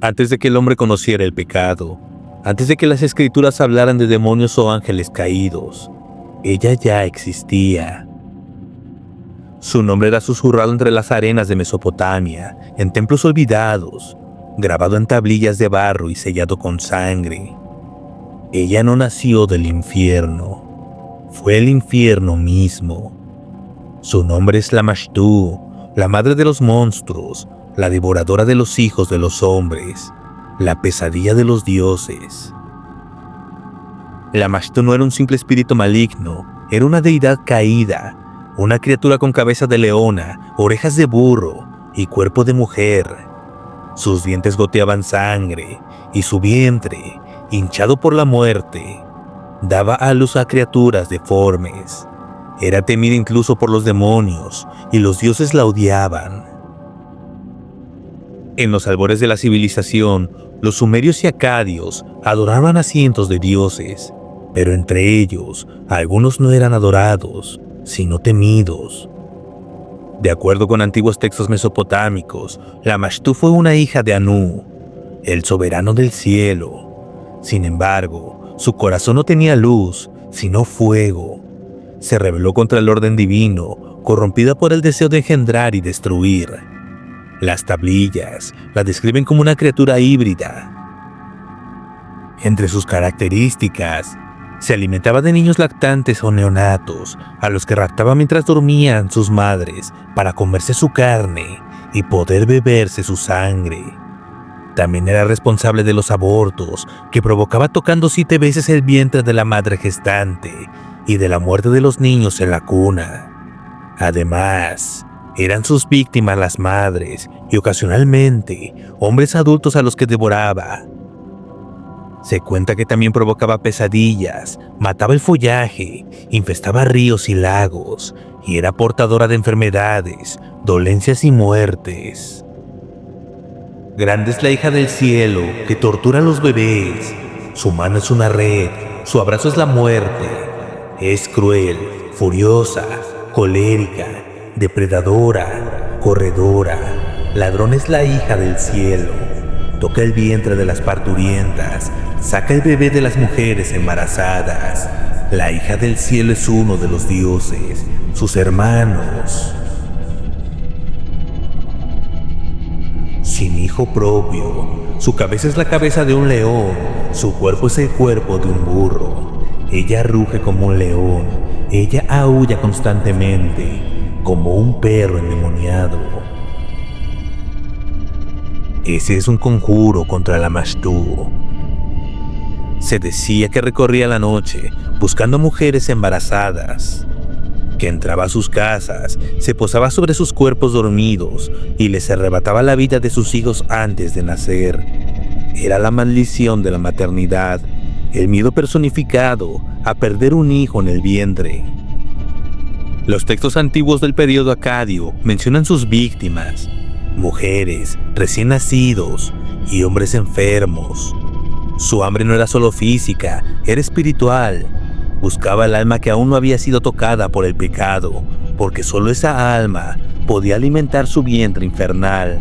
Antes de que el hombre conociera el pecado, antes de que las escrituras hablaran de demonios o ángeles caídos, ella ya existía. Su nombre era susurrado entre las arenas de Mesopotamia, en templos olvidados, grabado en tablillas de barro y sellado con sangre. Ella no nació del infierno, fue el infierno mismo. Su nombre es Lamashtu, la madre de los monstruos, la devoradora de los hijos de los hombres, la pesadilla de los dioses. Lamashtu no era un simple espíritu maligno, era una deidad caída, una criatura con cabeza de leona, orejas de burro y cuerpo de mujer. Sus dientes goteaban sangre y su vientre, hinchado por la muerte, daba a luz a criaturas deformes. Era temida incluso por los demonios y los dioses la odiaban. En los albores de la civilización, los sumerios y acadios adoraban a cientos de dioses, pero entre ellos, algunos no eran adorados, sino temidos. De acuerdo con antiguos textos mesopotámicos, Lamashtu fue una hija de Anu, el soberano del cielo. Sin embargo, su corazón no tenía luz, sino fuego. Se rebeló contra el orden divino, corrompida por el deseo de engendrar y destruir. Las tablillas la describen como una criatura híbrida. Entre sus características, se alimentaba de niños lactantes o neonatos, a los que raptaba mientras dormían sus madres para comerse su carne y poder beberse su sangre. También era responsable de los abortos, que provocaba tocando 7 veces el vientre de la madre gestante y de la muerte de los niños en la cuna. Además, eran sus víctimas las madres y ocasionalmente hombres adultos a los que devoraba. Se cuenta que también provocaba pesadillas, mataba el follaje, infestaba ríos y lagos y era portadora de enfermedades, dolencias y muertes. Grande es la hija del cielo que tortura a los bebés. Su mano es una red, su abrazo es la muerte. Es cruel, furiosa, colérica, depredadora, corredora. Ladrón es la hija del cielo. Toca el vientre de las parturientas, saca el bebé de las mujeres embarazadas. La hija del cielo es uno de los dioses, sus hermanos. Sin hijo propio, su cabeza es la cabeza de un león, su cuerpo es el cuerpo de un burro. Ella ruge como un león, ella aúlla constantemente, como un perro endemoniado. Ese es un conjuro contra Lamashtu. Se decía que recorría la noche buscando mujeres embarazadas, que entraba a sus casas, se posaba sobre sus cuerpos dormidos y les arrebataba la vida de sus hijos antes de nacer. Era la maldición de la maternidad, el miedo personificado a perder un hijo en el vientre. Los textos antiguos del periodo acadio mencionan sus víctimas: mujeres, recién nacidos y hombres enfermos. Su hambre no era solo física, era espiritual. Buscaba el alma que aún no había sido tocada por el pecado, porque solo esa alma podía alimentar su vientre infernal.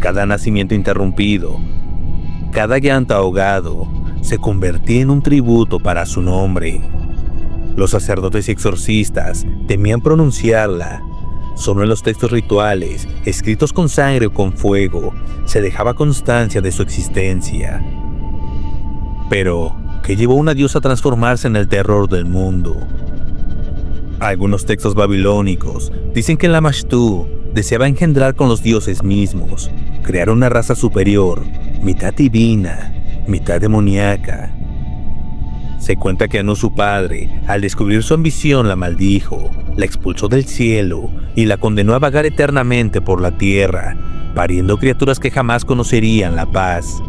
Cada nacimiento interrumpido, cada llanto ahogado, se convertía en un tributo para su nombre. Los sacerdotes y exorcistas temían pronunciarla. Solo en los textos rituales, escritos con sangre o con fuego, se dejaba constancia de su existencia. Pero, ¿qué llevó a una diosa a transformarse en el terror del mundo? Algunos textos babilónicos dicen que Lamashtu deseaba engendrar con los dioses mismos, crear una raza superior, mitad divina, mitad demoníaca. Se cuenta que Anu, su padre, al descubrir su ambición, la maldijo, la expulsó del cielo y la condenó a vagar eternamente por la tierra, pariendo criaturas que jamás conocerían la paz.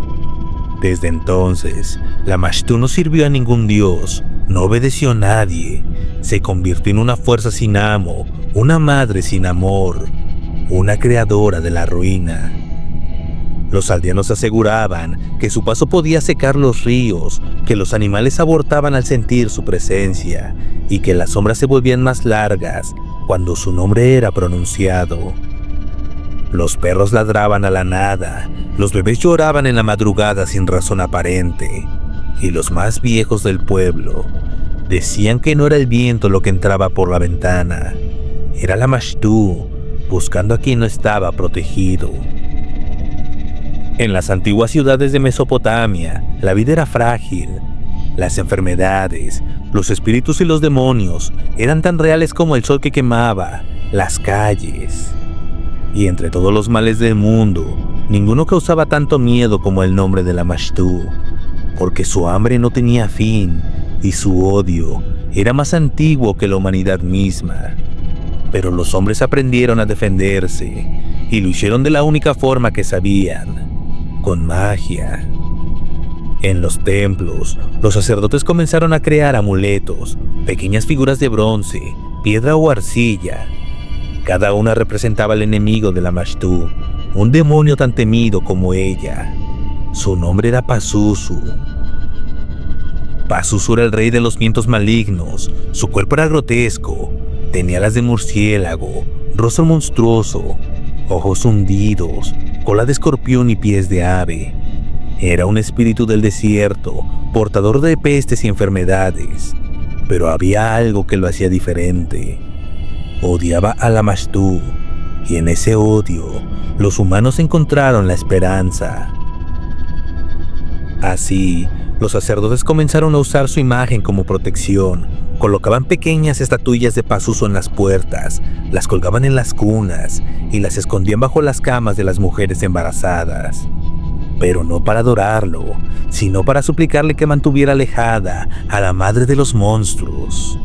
Desde entonces, Lamashtu no sirvió a ningún dios, no obedeció a nadie, se convirtió en una fuerza sin amo, una madre sin amor, una creadora de la ruina. Los aldeanos aseguraban que su paso podía secar los ríos, que los animales abortaban al sentir su presencia y que las sombras se volvían más largas cuando su nombre era pronunciado. Los perros ladraban a la nada, los bebés lloraban en la madrugada sin razón aparente, y los más viejos del pueblo decían que no era el viento lo que entraba por la ventana, era la Lamashtu buscando a quien no estaba protegido. En las antiguas ciudades de Mesopotamia, la vida era frágil. Las enfermedades, los espíritus y los demonios eran tan reales como el sol que quemaba las calles. Y entre todos los males del mundo, ninguno causaba tanto miedo como el nombre de la Lamashtu, porque su hambre no tenía fin y su odio era más antiguo que la humanidad misma. Pero los hombres aprendieron a defenderse y lo hicieron de la única forma que sabían, con magia. En los templos, los sacerdotes comenzaron a crear amuletos, pequeñas figuras de bronce, piedra o arcilla. Cada una representaba al enemigo de la Lamashtu, un demonio tan temido como ella. Su nombre era Pazuzu. Pazuzu era el rey de los vientos malignos. Su cuerpo era grotesco, tenía alas de murciélago, rostro monstruoso, ojos hundidos, cola de escorpión y pies de ave. Era un espíritu del desierto, portador de pestes y enfermedades, pero había algo que lo hacía diferente. Odiaba a la Lamashtu, y en ese odio, los humanos encontraron la esperanza. Así, los sacerdotes comenzaron a usar su imagen como protección. Colocaban pequeñas estatuillas de Pazuzu en las puertas, las colgaban en las cunas y las escondían bajo las camas de las mujeres embarazadas. Pero no para adorarlo, sino para suplicarle que mantuviera alejada a la madre de los monstruos.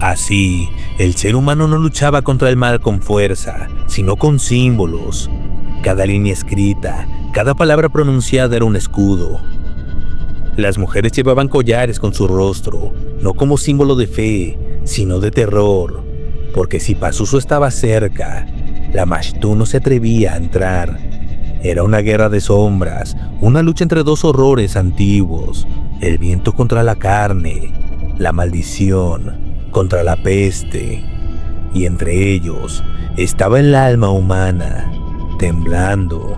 Así, el ser humano no luchaba contra el mal con fuerza, sino con símbolos. Cada línea escrita, cada palabra pronunciada era un escudo. Las mujeres llevaban collares con su rostro, no como símbolo de fe, sino de terror, porque si Pazuzu estaba cerca, la Lamashtu no se atrevía a entrar. Era una guerra de sombras, una lucha entre dos horrores antiguos, el viento contra la carne, la maldición contra la peste, y entre ellos estaba el alma humana, temblando.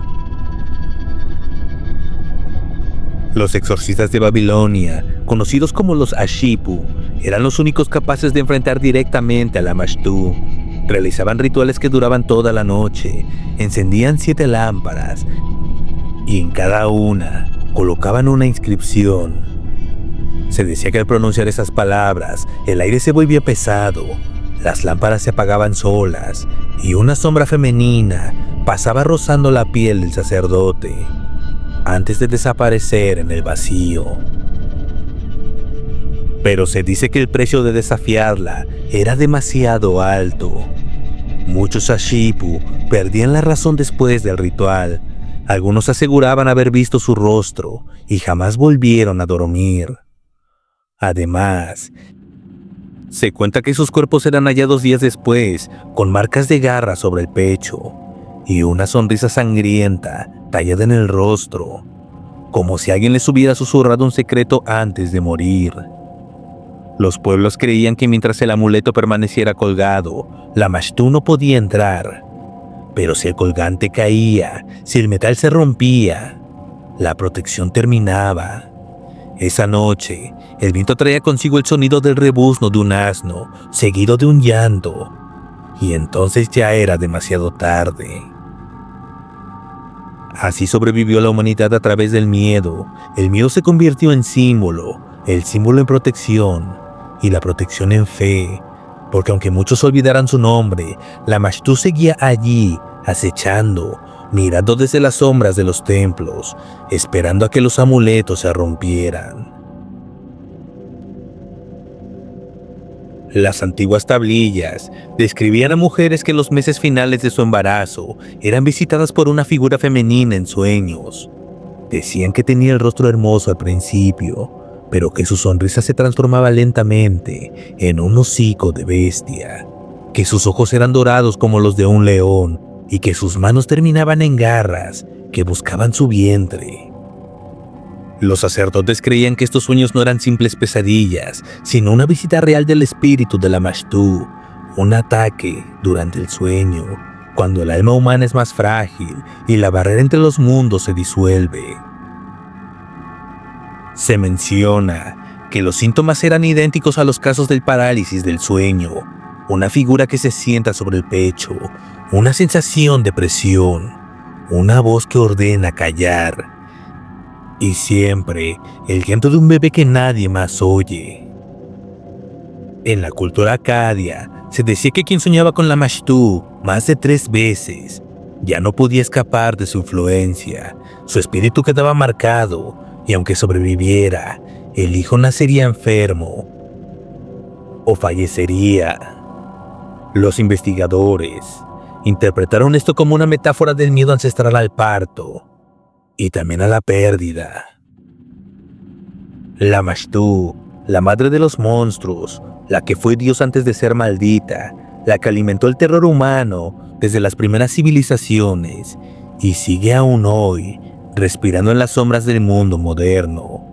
Los exorcistas de Babilonia, conocidos como los Ashipu, eran los únicos capaces de enfrentar directamente a la Lamashtu. Realizaban rituales que duraban toda la noche, encendían 7 lámparas y en cada una colocaban una inscripción. Se decía que al pronunciar esas palabras, el aire se volvía pesado, las lámparas se apagaban solas y una sombra femenina pasaba rozando la piel del sacerdote, antes de desaparecer en el vacío. Pero se dice que el precio de desafiarla era demasiado alto. Muchos Ashipu perdían la razón después del ritual. Algunos aseguraban haber visto su rostro y jamás volvieron a dormir. Además, se cuenta que sus cuerpos eran hallados días después, con marcas de garras sobre el pecho y una sonrisa sangrienta tallada en el rostro, como si alguien les hubiera susurrado un secreto antes de morir. Los pueblos creían que mientras el amuleto permaneciera colgado, la Lamashtu no podía entrar. Pero si el colgante caía, si el metal se rompía, la protección terminaba. Esa noche, el viento traía consigo el sonido del rebuzno de un asno, seguido de un llanto, y entonces ya era demasiado tarde. Así sobrevivió la humanidad a través del miedo. El miedo se convirtió en símbolo, el símbolo en protección, y la protección en fe, porque aunque muchos olvidaran su nombre, la Lamashtu seguía allí, acechando, mirando desde las sombras de los templos, esperando a que los amuletos se rompieran. Las antiguas tablillas describían a mujeres que en los meses finales de su embarazo eran visitadas por una figura femenina en sueños. Decían que tenía el rostro hermoso al principio, pero que su sonrisa se transformaba lentamente en un hocico de bestia, que sus ojos eran dorados como los de un león y que sus manos terminaban en garras que buscaban su vientre. Los sacerdotes creían que estos sueños no eran simples pesadillas, sino una visita real del espíritu de la Lamashtu, un ataque durante el sueño, cuando el alma humana es más frágil y la barrera entre los mundos se disuelve. Se menciona que los síntomas eran idénticos a los casos del parálisis del sueño, una figura que se sienta sobre el pecho, una sensación de presión, una voz que ordena callar, y siempre el llanto de un bebé que nadie más oye. En la cultura acadia, se decía que quien soñaba con Lamashtu más de 3 veces ya no podía escapar de su influencia. Su espíritu quedaba marcado y aunque sobreviviera, el hijo nacería enfermo o fallecería. Los investigadores interpretaron esto como una metáfora del miedo ancestral al parto y también a la pérdida. Lamashtu, la madre de los monstruos, la que fue Dios antes de ser maldita, la que alimentó el terror humano desde las primeras civilizaciones y sigue aún hoy respirando en las sombras del mundo moderno.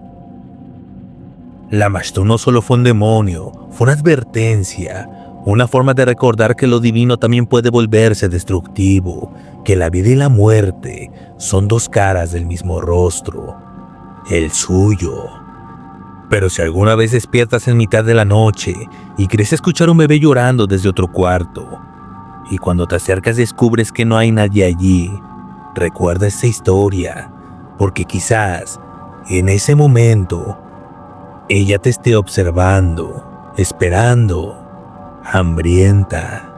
Lamashtu no solo fue un demonio, fue una advertencia, una forma de recordar que lo divino también puede volverse destructivo, que la vida y la muerte son 2 caras del mismo rostro, el suyo. Pero si alguna vez despiertas en mitad de la noche y crees escuchar un bebé llorando desde otro cuarto, y cuando te acercas descubres que no hay nadie allí, recuerda esta historia, porque quizás en ese momento ella te esté observando, esperando, hambrienta.